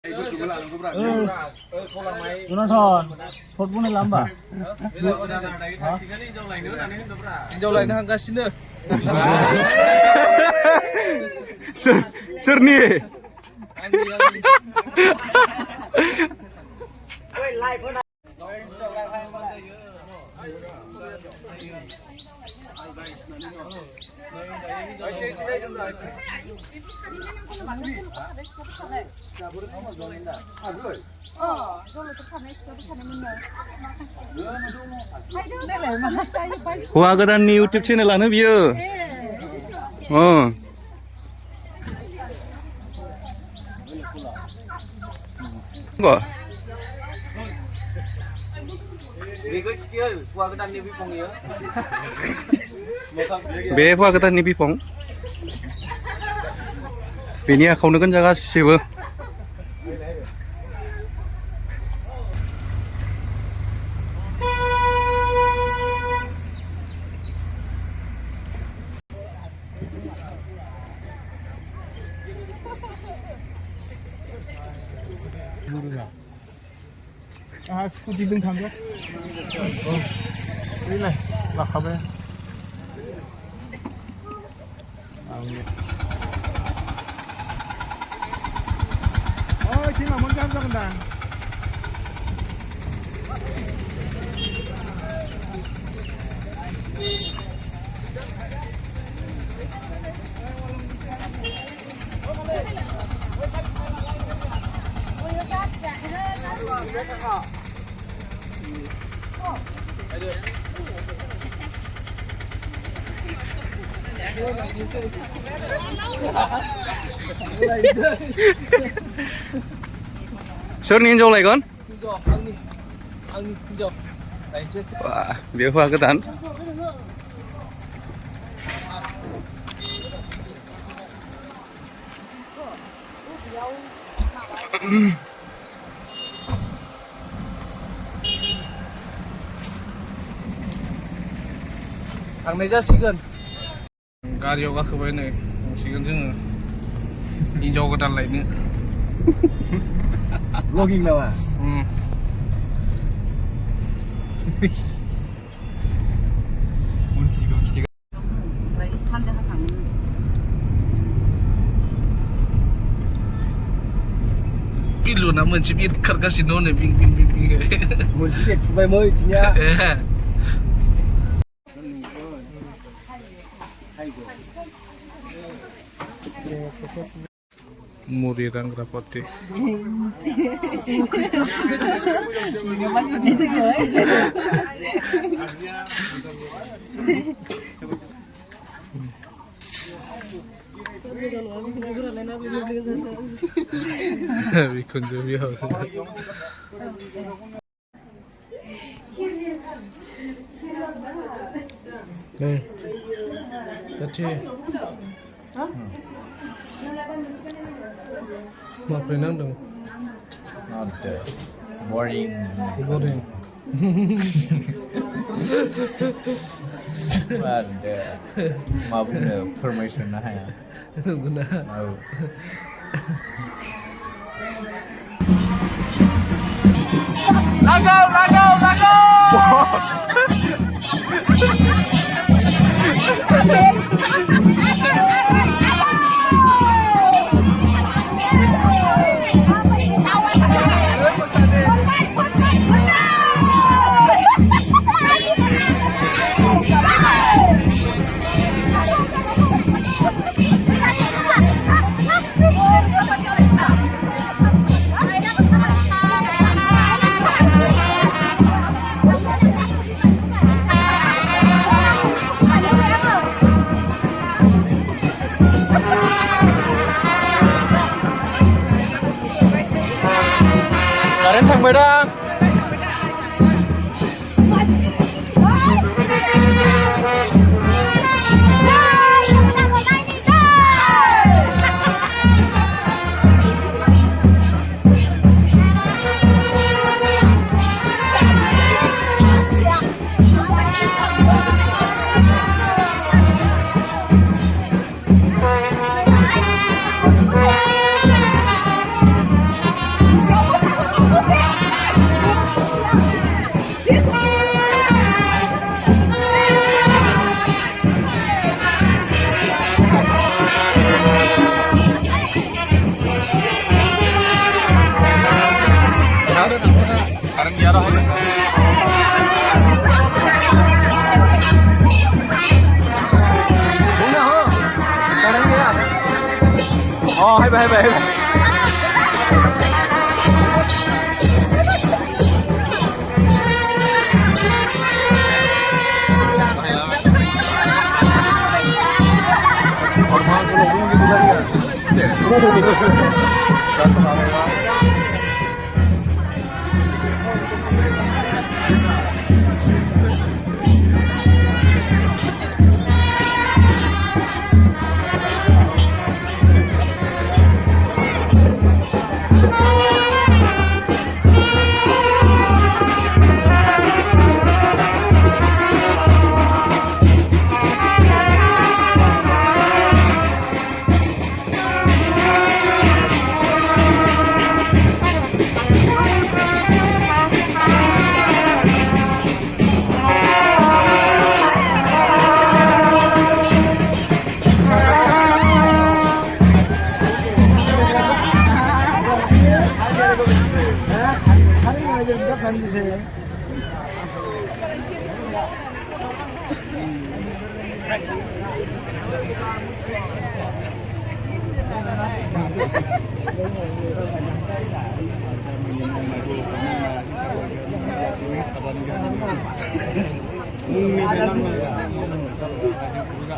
Jonathan, football ini lamba. Jauh lain hanggasin deh. Sir nih. Wah, godan nih YouTube channel anu bieu. Oh. Enggak. Be wah godan nih bipong. Bini akau kan jaga siapa? Scooty dừng thang đấy. Đây này, lạc khắp đây. Chính là món cam ra gần đàn. Sir nih jauh lagi kan? Ang jauh. Wah, biar wah ketan. Ang जासिगोन गारियाव गाखोबाय नै थांसिगोन जोङो हिनजाव गोदान लायनो Vlogging nào à? Piluna mencipit kargasino nih bing. Mencipit supaya mới chính ya. Muriran Grapati. Bikunjung biasa. Nih, kecil. Maafin dong. Ada. Boring. Ada. Maafin permission nah ya. Benar. Mau. Lagau. Karen thằng mới đang. Sekarang biar aja. Đúng nào? Sao đánh kia? Ồ, hay vậy, hay vậy.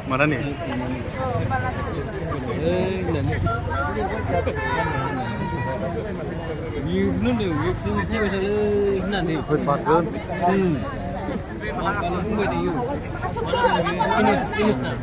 Mana nih? Nhiều nó đều nhiều thứ theo thế là này Vượt phạt cơn. mà không biết điều ini sao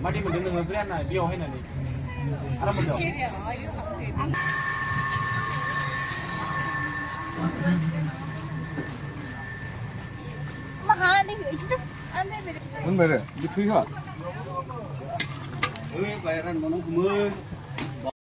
Mati mending ngebrand nah, bio hay nanti. Ada benda. Mahal ni, itu tu. Anda beri. Mun bere, di thuy ha. bayaran mana kumur